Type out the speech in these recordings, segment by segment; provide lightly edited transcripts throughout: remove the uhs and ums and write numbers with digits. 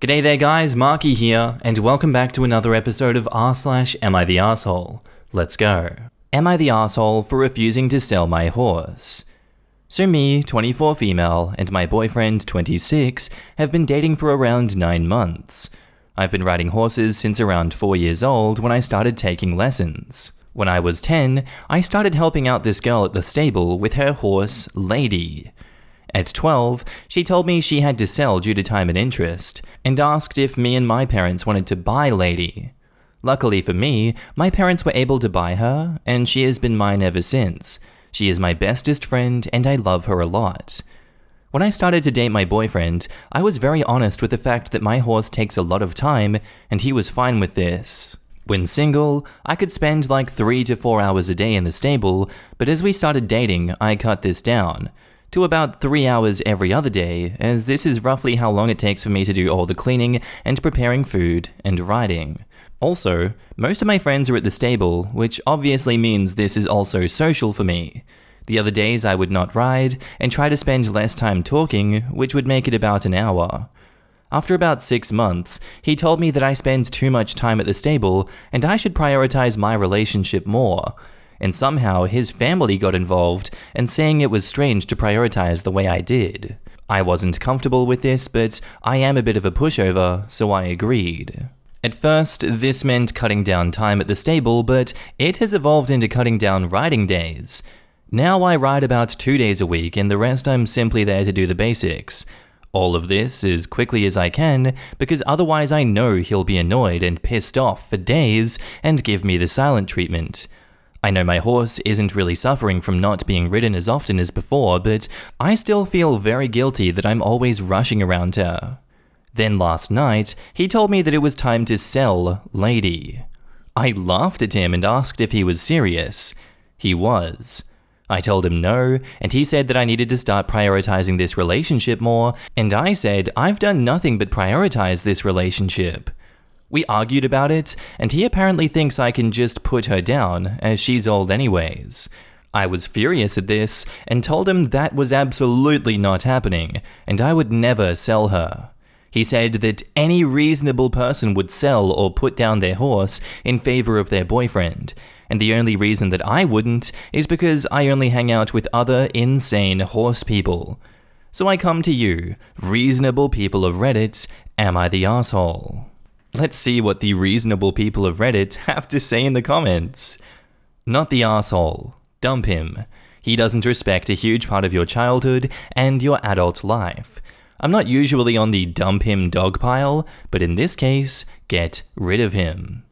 G'day there guys, Markee here, and welcome back to another episode of r/Am I the Asshole? Let's go. Am I the asshole for refusing to sell my horse? So me, 24 female, and my boyfriend, 26, have been dating for around 9 months. I've been riding horses since around 4 years old when I started taking lessons. When I was 10, I started helping out this girl at the stable with her horse, Lady. At 12, she told me she had to sell due to time and interest, and asked if me and my parents wanted to buy Lady. Luckily for me, my parents were able to buy her, and she has been mine ever since. She is my bestest friend, and I love her a lot. When I started to date my boyfriend, I was very honest with the fact that my horse takes a lot of time, and he was fine with this. When single, I could spend like 3 to 4 hours a day in the stable, but as we started dating, I cut this down to about 3 hours every other day, as this is roughly how long it takes for me to do all the cleaning and preparing food and riding. Also, most of my friends are at the stable, which obviously means this is also social for me. The other days I would not ride and try to spend less time talking, which would make it about an hour. After about 6 months, he told me that I spend too much time at the stable and I should prioritize my relationship more. And somehow his family got involved and saying it was strange to prioritize the way I did. I wasn't comfortable with this, but I am a bit of a pushover, so I agreed. At first, this meant cutting down time at the stable, but it has evolved into cutting down riding days. Now I ride about 2 days a week, and the rest I'm simply there to do the basics. All of this as quickly as I can, because otherwise I know he'll be annoyed and pissed off for days and give me the silent treatment. I know my horse isn't really suffering from not being ridden as often as before, but I still feel very guilty that I'm always rushing around her. Then last night, he told me that it was time to sell Lady. I laughed at him and asked if he was serious. He was. I told him no, and he said that I needed to start prioritizing this relationship more, and I said I've done nothing but prioritize this relationship. We argued about it, and he apparently thinks I can just put her down, as she's old anyways. I was furious at this, and told him that was absolutely not happening, and I would never sell her. He said that any reasonable person would sell or put down their horse in favor of their boyfriend, and the only reason that I wouldn't is because I only hang out with other insane horse people. So I come to you, reasonable people of Reddit, am I the asshole? Let's see what the reasonable people of Reddit have to say in the comments. Not the asshole. Dump him. He doesn't respect a huge part of your childhood and your adult life. I'm not usually on the dump him dog pile, but in this case, get rid of him.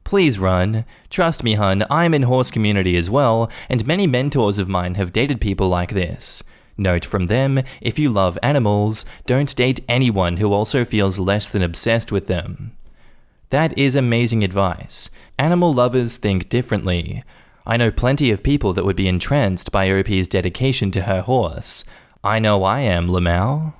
Please run. Trust me, hun, I'm in horse community as well, and many mentors of mine have dated people like this. Note from them, if you love animals, don't date anyone who also feels less than obsessed with them. That is amazing advice. Animal lovers think differently. I know plenty of people that would be entranced by OP's dedication to her horse. I know I am, Lamau.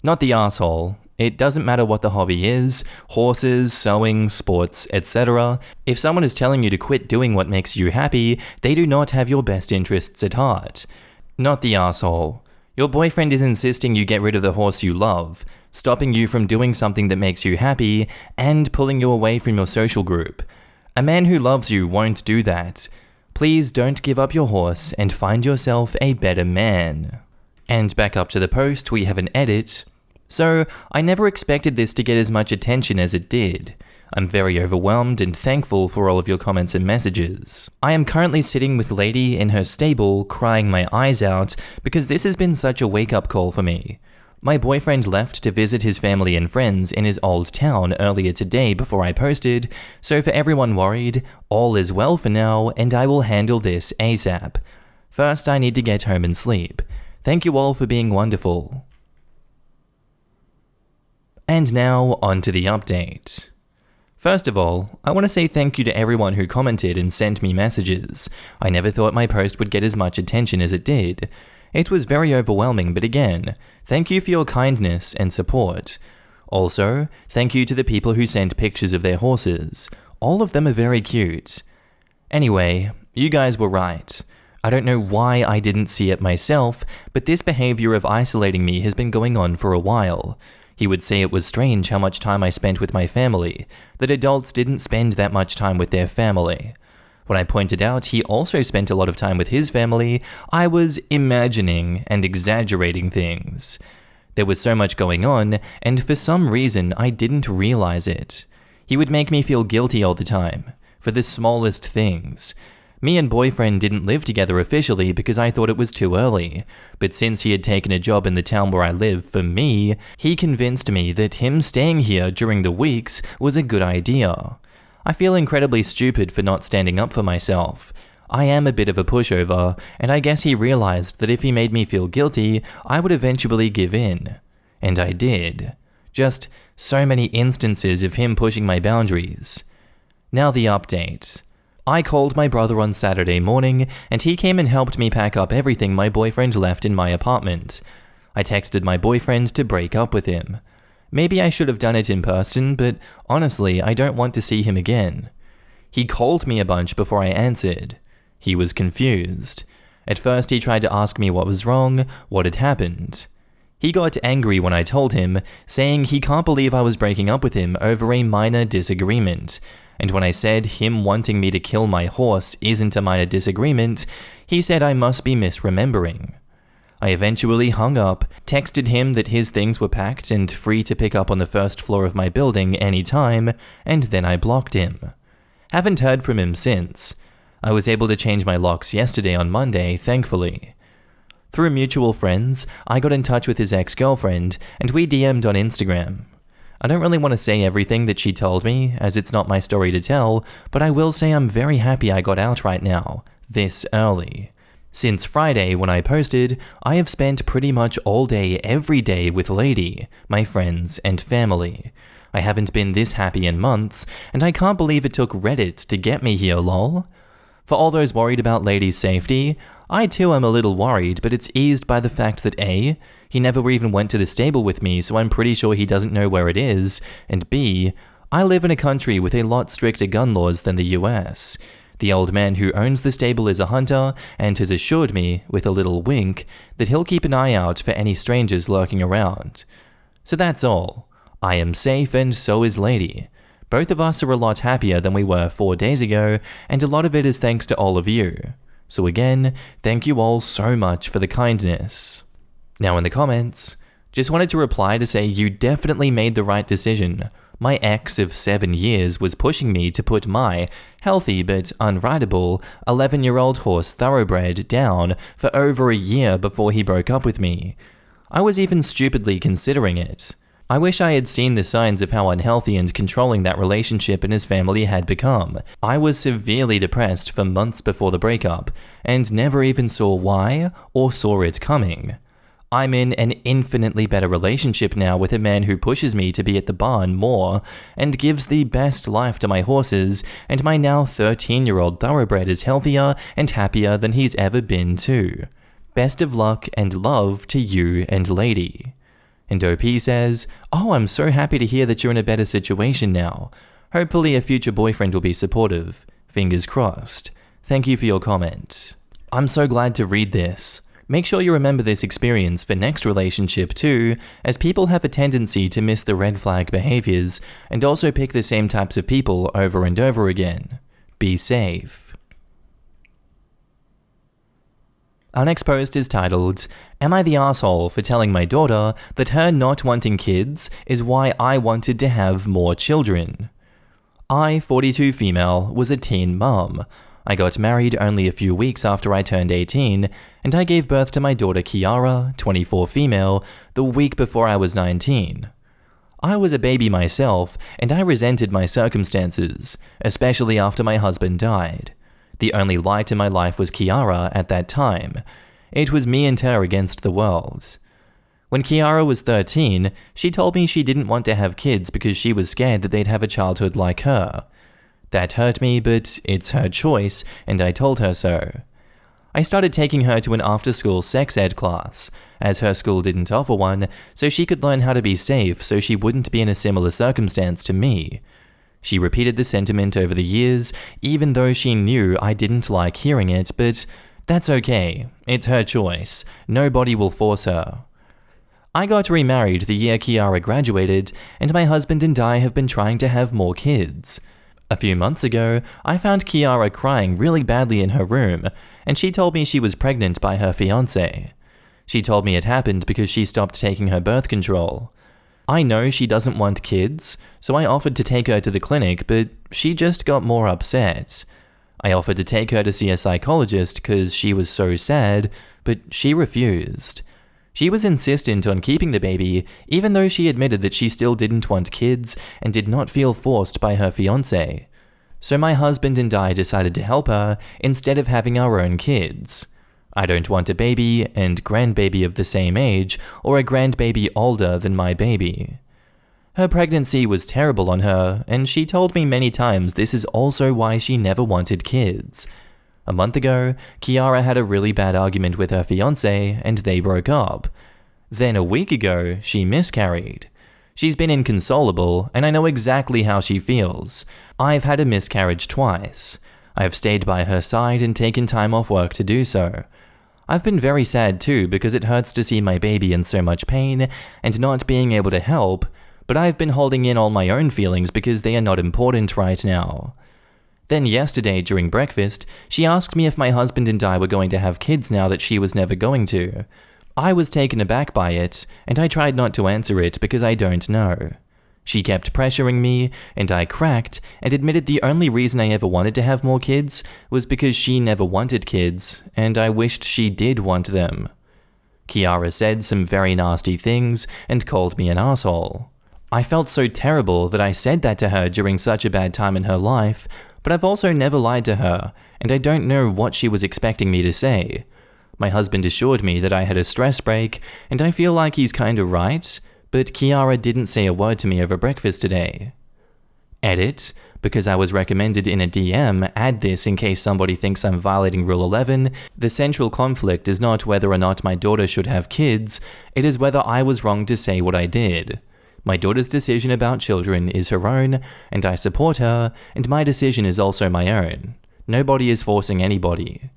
Not the asshole. It doesn't matter what the hobby is, horses, sewing, sports, etc. If someone is telling you to quit doing what makes you happy, they do not have your best interests at heart. Not the asshole. Your boyfriend is insisting you get rid of the horse you love, stopping you from doing something that makes you happy, and pulling you away from your social group. A man who loves you won't do that. Please don't give up your horse and find yourself a better man. And back up to the post, we have an edit. So, I never expected this to get as much attention as it did. I'm very overwhelmed and thankful for all of your comments and messages. I am currently sitting with Lady in her stable, crying my eyes out, because this has been such a wake-up call for me. My boyfriend left to visit his family and friends in his old town earlier today before I posted, so for everyone worried, all is well for now, and I will handle this ASAP. First, I need to get home and sleep. Thank you all for being wonderful. And now, on to the update. First of all, I want to say thank you to everyone who commented and sent me messages. I never thought my post would get as much attention as it did. It was very overwhelming, but again, thank you for your kindness and support. Also, thank you to the people who sent pictures of their horses. All of them are very cute. Anyway, you guys were right. I don't know why I didn't see it myself, but this behavior of isolating me has been going on for a while. He would say it was strange how much time I spent with my family, that adults didn't spend that much time with their family. When I pointed out he also spent a lot of time with his family, I was imagining and exaggerating things. There was so much going on, and for some reason I didn't realize it. He would make me feel guilty all the time, for the smallest things. Me and boyfriend didn't live together officially because I thought it was too early, but since he had taken a job in the town where I live for me, he convinced me that him staying here during the weeks was a good idea. I feel incredibly stupid for not standing up for myself. I am a bit of a pushover, and I guess he realized that if he made me feel guilty, I would eventually give in. And I did. Just so many instances of him pushing my boundaries. Now the update. I called my brother on Saturday morning, and he came and helped me pack up everything my boyfriend left in my apartment. I texted my boyfriend to break up with him. Maybe I should have done it in person, but honestly, I don't want to see him again. He called me a bunch before I answered. He was confused. At first, he tried to ask me what was wrong, what had happened. He got angry when I told him, saying he can't believe I was breaking up with him over a minor disagreement. And when I said him wanting me to kill my horse isn't a minor disagreement, he said I must be misremembering. I eventually hung up, texted him that his things were packed and free to pick up on the first floor of my building anytime, and then I blocked him. Haven't heard from him since. I was able to change my locks yesterday on Monday, thankfully. Through mutual friends, I got in touch with his ex-girlfriend, and we DM'd on Instagram. I don't really want to say everything that she told me, as it's not my story to tell, but I will say I'm very happy I got out right now, this early. Since Friday when I posted, I have spent pretty much all day every day with Lady, my friends and family. I haven't been this happy in months, and I can't believe it took Reddit to get me here, lol. For all those worried about Lady's safety, I too am a little worried, but it's eased by the fact that A, he never even went to the stable with me, so I'm pretty sure he doesn't know where it is, and B, I live in a country with a lot stricter gun laws than the US. The old man who owns the stable is a hunter, and has assured me, with a little wink, that he'll keep an eye out for any strangers lurking around. So that's all. I am safe, and so is Lady. Both of us are a lot happier than we were 4 days ago, and a lot of it is thanks to all of you. So again, thank you all so much for the kindness. Now in the comments, just wanted to reply to say you definitely made the right decision. My ex of 7 years was pushing me to put my healthy but unrideable 11-year-old horse Thoroughbred down for over a year before he broke up with me. I was even stupidly considering it. I wish I had seen the signs of how unhealthy and controlling that relationship and his family had become. I was severely depressed for months before the breakup, and never even saw why or saw it coming. I'm in an infinitely better relationship now with a man who pushes me to be at the barn more, and gives the best life to my horses, and my now 13-year-old Thoroughbred is healthier and happier than he's ever been too. Best of luck and love to you and Lady. And OP says, "Oh, I'm so happy to hear that you're in a better situation now. Hopefully a future boyfriend will be supportive. Fingers crossed. Thank you for your comment." I'm so glad to read this. Make sure you remember this experience for next relationship too, as people have a tendency to miss the red flag behaviors and also pick the same types of people over and over again. Be safe. Our next post is titled, "Am I the asshole for telling my daughter that her not wanting kids is why I wanted to have more children?" I, 42 female, was a teen mum. I got married only a few weeks after I turned 18, and I gave birth to my daughter Kiara, 24 female, the week before I was 19. I was a baby myself, and I resented my circumstances, especially after my husband died. The only light in my life was Kiara at that time. It was me and her against the world. When Kiara was 13, she told me she didn't want to have kids because she was scared that they'd have a childhood like her. That hurt me, but it's her choice, and I told her so. I started taking her to an after-school sex ed class, as her school didn't offer one, so she could learn how to be safe so she wouldn't be in a similar circumstance to me. She repeated the sentiment over the years, even though she knew I didn't like hearing it, but that's okay. It's her choice. Nobody will force her. I got remarried the year Kiara graduated, and my husband and I have been trying to have more kids. A few months ago, I found Kiara crying really badly in her room, and she told me she was pregnant by her fiancé. She told me it happened because she stopped taking her birth control. I know she doesn't want kids, so I offered to take her to the clinic, but she just got more upset. I offered to take her to see a psychologist because she was so sad, but she refused. She was insistent on keeping the baby, even though she admitted that she still didn't want kids and did not feel forced by her fiancé. So my husband and I decided to help her instead of having our own kids. I don't want a baby and grandbaby of the same age, or a grandbaby older than my baby. Her pregnancy was terrible on her, and she told me many times this is also why she never wanted kids. A month ago, Kiara had a really bad argument with her fiancé, and they broke up. Then a week ago, she miscarried. She's been inconsolable, and I know exactly how she feels. I've had a miscarriage twice. I've stayed by her side and taken time off work to do so. I've been very sad too because it hurts to see my baby in so much pain and not being able to help, but I've been holding in all my own feelings because they are not important right now. Then yesterday during breakfast, she asked me if my husband and I were going to have kids now that she was never going to. I was taken aback by it, and I tried not to answer it because I don't know. She kept pressuring me, and I cracked and admitted the only reason I ever wanted to have more kids was because she never wanted kids, and I wished she did want them. Kiara said some very nasty things and called me an asshole. I felt so terrible that I said that to her during such a bad time in her life, but I've also never lied to her, and I don't know what she was expecting me to say. My husband assured me that I had a stress break, and I feel like he's kinda right, but Kiara didn't say a word to me over breakfast today. Edit, because I was recommended in a DM, add this in case somebody thinks I'm violating Rule 11, the central conflict is not whether or not my daughter should have kids, it is whether I was wrong to say what I did. My daughter's decision about children is her own, and I support her, and my decision is also my own. Nobody is forcing anybody.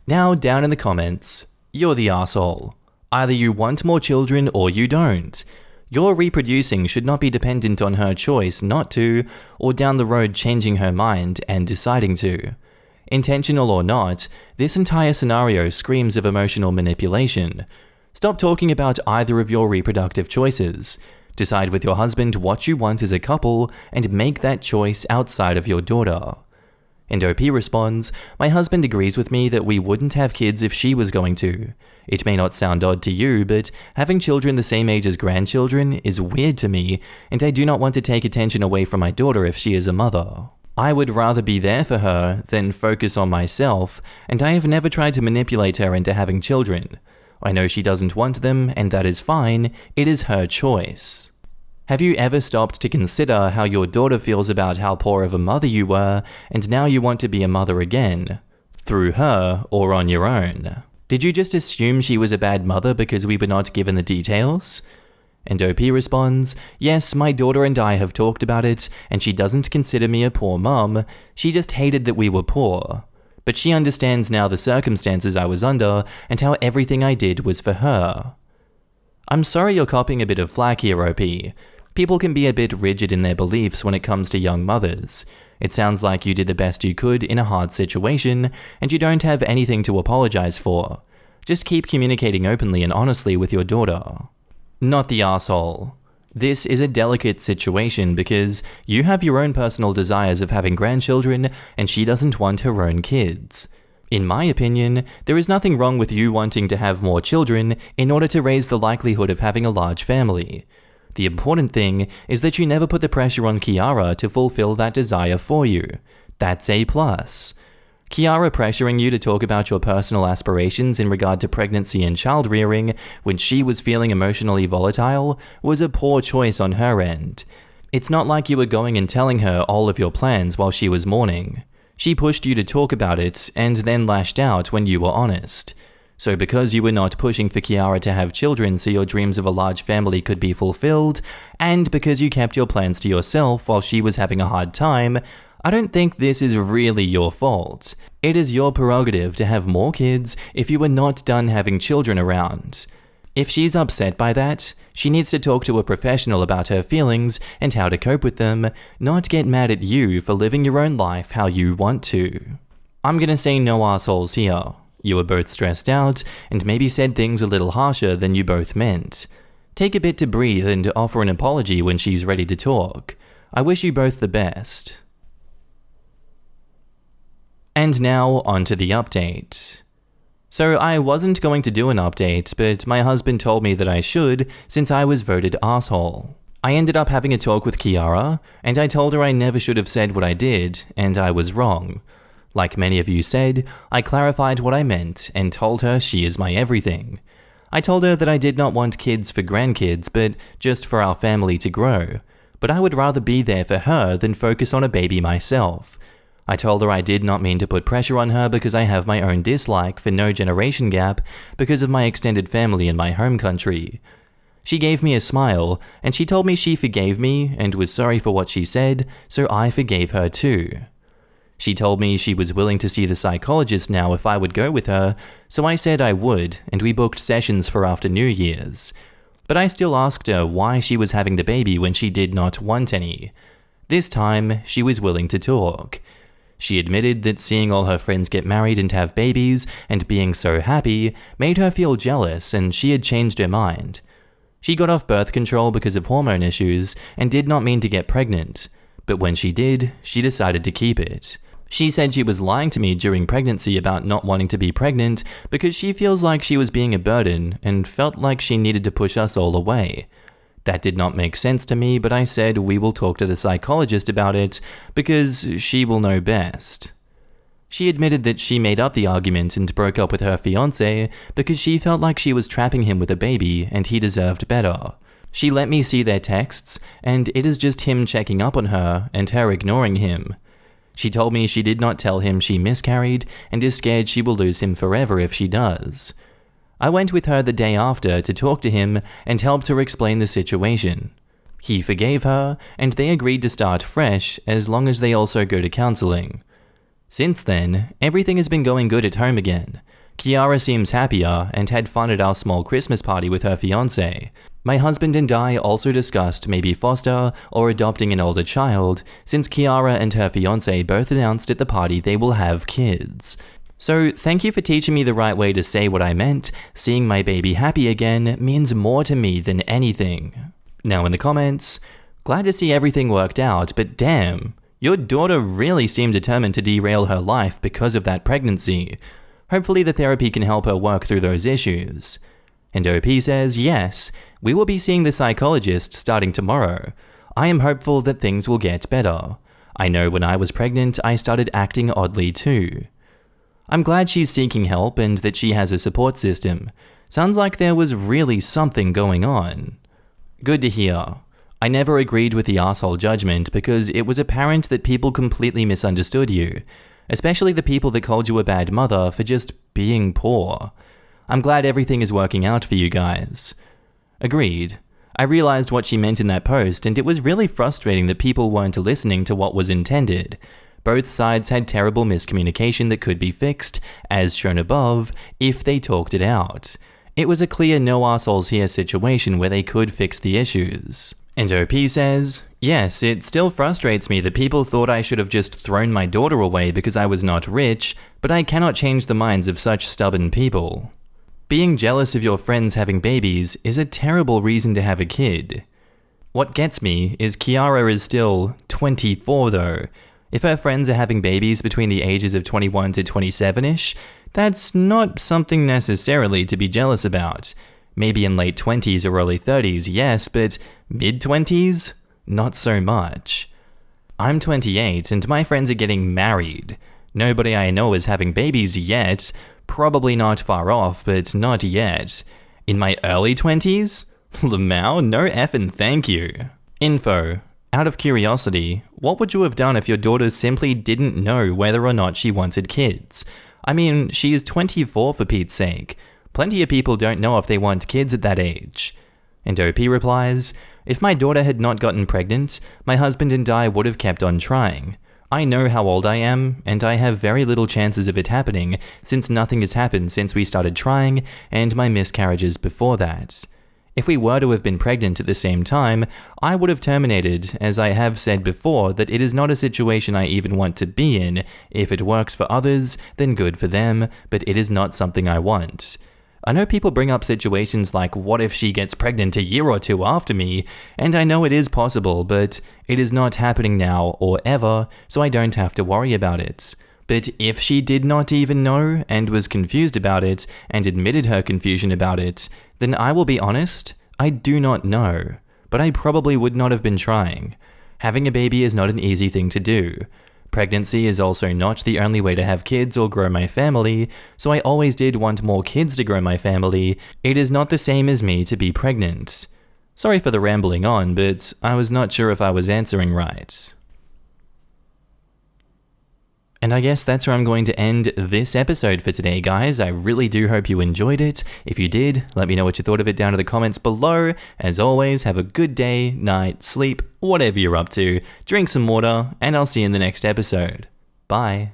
Now, down in the comments, you're the asshole. Either you want more children or you don't. Your reproducing should not be dependent on her choice not to, or down the road changing her mind and deciding to. Intentional or not, this entire scenario screams of emotional manipulation. Stop talking about either of your reproductive choices. Decide with your husband what you want as a couple and make that choice outside of your daughter. And OP responds, my husband agrees with me that we wouldn't have kids if she was going to. It may not sound odd to you, but having children the same age as grandchildren is weird to me, and I do not want to take attention away from my daughter if she is a mother. I would rather be there for her than focus on myself, and I have never tried to manipulate her into having children. I know she doesn't want them, and that is fine. It is her choice. Have you ever stopped to consider how your daughter feels about how poor of a mother you were, and now you want to be a mother again? Through her, or on your own? Did you just assume she was a bad mother because we were not given the details? And OP responds, yes, my daughter and I have talked about it, and she doesn't consider me a poor mum, she just hated that we were poor. But she understands now the circumstances I was under, and how everything I did was for her. I'm sorry you're copying a bit of flack here, OP. People can be a bit rigid in their beliefs when it comes to young mothers. It sounds like you did the best you could in a hard situation, and you don't have anything to apologize for. Just keep communicating openly and honestly with your daughter. Not the asshole. This is a delicate situation because you have your own personal desires of having grandchildren, and she doesn't want her own kids. In my opinion, there is nothing wrong with you wanting to have more children in order to raise the likelihood of having a large family. The important thing is that you never put the pressure on Kiara to fulfill that desire for you. That's a plus. Kiara pressuring you to talk about your personal aspirations in regard to pregnancy and child rearing when she was feeling emotionally volatile was a poor choice on her end. It's not like you were going and telling her all of your plans while she was mourning. She pushed you to talk about it and then lashed out when you were honest. So because you were not pushing for Kiara to have children so your dreams of a large family could be fulfilled, and because you kept your plans to yourself while she was having a hard time, I don't think this is really your fault. It is your prerogative to have more kids if you were not done having children around. If she's upset by that, she needs to talk to a professional about her feelings and how to cope with them, not get mad at you for living your own life how you want to. I'm gonna say no assholes here. You were both stressed out and maybe said things a little harsher than you both meant. Take a bit to breathe and offer an apology when she's ready to talk. I wish you both the best. And now, on to the update. So I wasn't going to do an update, but my husband told me that I should since I was voted asshole. I ended up having a talk with Kiara, and I told her I never should have said what I did, and I was wrong. Like many of you said, I clarified what I meant and told her she is my everything. I told her that I did not want kids for grandkids, but just for our family to grow. But I would rather be there for her than focus on a baby myself. I told her I did not mean to put pressure on her because I have my own dislike for no generation gap because of my extended family in my home country. She gave me a smile, and she told me she forgave me and was sorry for what she said, so I forgave her too. She told me she was willing to see the psychologist now if I would go with her, so I said I would, and we booked sessions for after New Year's. But I still asked her why she was having the baby when she did not want any. This time, she was willing to talk. She admitted that seeing all her friends get married and have babies, and being so happy, made her feel jealous and she had changed her mind. She got off birth control because of hormone issues and did not mean to get pregnant, but when she did, she decided to keep it. She said she was lying to me during pregnancy about not wanting to be pregnant because she feels like she was being a burden and felt like she needed to push us all away. That did not make sense to me, but I said we will talk to the psychologist about it because she will know best. She admitted that she made up the argument and broke up with her fiancé because she felt like she was trapping him with a baby and he deserved better. She let me see their texts, and it is just him checking up on her and her ignoring him. She told me she did not tell him she miscarried and is scared she will lose him forever if she does. I went with her the day after to talk to him and helped her explain the situation. He forgave her, and they agreed to start fresh as long as they also go to counseling. Since then, everything has been going good at home again. Kiara seems happier and had fun at our small Christmas party with her fiancé. My husband and I also discussed maybe foster or adopting an older child, since Kiara and her fiancé both announced at the party they will have kids. So thank you for teaching me the right way to say what I meant. Seeing my baby happy again means more to me than anything. Now in the comments, glad to see everything worked out, but damn, your daughter really seemed determined to derail her life because of that pregnancy. Hopefully the therapy can help her work through those issues. And OP says, yes, we will be seeing the psychologist starting tomorrow. I am hopeful that things will get better. I know when I was pregnant, I started acting oddly too. I'm glad she's seeking help and that she has a support system. Sounds like there was really something going on. Good to hear. I never agreed with the asshole judgment because it was apparent that people completely misunderstood you, especially the people that called you a bad mother for just being poor. I'm glad everything is working out for you guys. Agreed. I realized what she meant in that post, and it was really frustrating that people weren't listening to what was intended. Both sides had terrible miscommunication that could be fixed, as shown above, if they talked it out. It was a clear no assholes here situation where they could fix the issues. And OP says, yes, it still frustrates me that people thought I should have just thrown my daughter away because I was not rich, but I cannot change the minds of such stubborn people. Being jealous of your friends having babies is a terrible reason to have a kid. What gets me is Kiara is still 24 though. If her friends are having babies between the ages of 21 to 27-ish, that's not something necessarily to be jealous about. Maybe in late 20s or early 30s, yes, but mid-20s? Not so much. I'm 28 and my friends are getting married. Nobody I know is having babies yet. Probably not far off, but not yet. In my early 20s? Lamau, no effing thank you. Info. Out of curiosity, what would you have done if your daughter simply didn't know whether or not she wanted kids? I mean, she is 24 for Pete's sake. Plenty of people don't know if they want kids at that age. And OP replies, if my daughter had not gotten pregnant, my husband and I would have kept on trying. I know how old I am, and I have very little chances of it happening since nothing has happened since we started trying and my miscarriages before that. If we were to have been pregnant at the same time, I would have terminated, as I have said before that it is not a situation I even want to be in. If it works for others, then good for them, but it is not something I want. I know people bring up situations like, what if she gets pregnant a year or two after me? And I know it is possible, but it is not happening now or ever, so I don't have to worry about it. But if she did not even know and was confused about it and admitted her confusion about it, then I will be honest, I do not know. But I probably would not have been trying. Having a baby is not an easy thing to do. Pregnancy is also not the only way to have kids or grow my family, so I always did want more kids to grow my family. It is not the same as me to be pregnant. Sorry for the rambling on, but I was not sure if I was answering right. And I guess that's where I'm going to end this episode for today, guys. I really do hope you enjoyed it. If you did, let me know what you thought of it down in the comments below. As always, have a good day, night, sleep, whatever you're up to. Drink some water, and I'll see you in the next episode. Bye.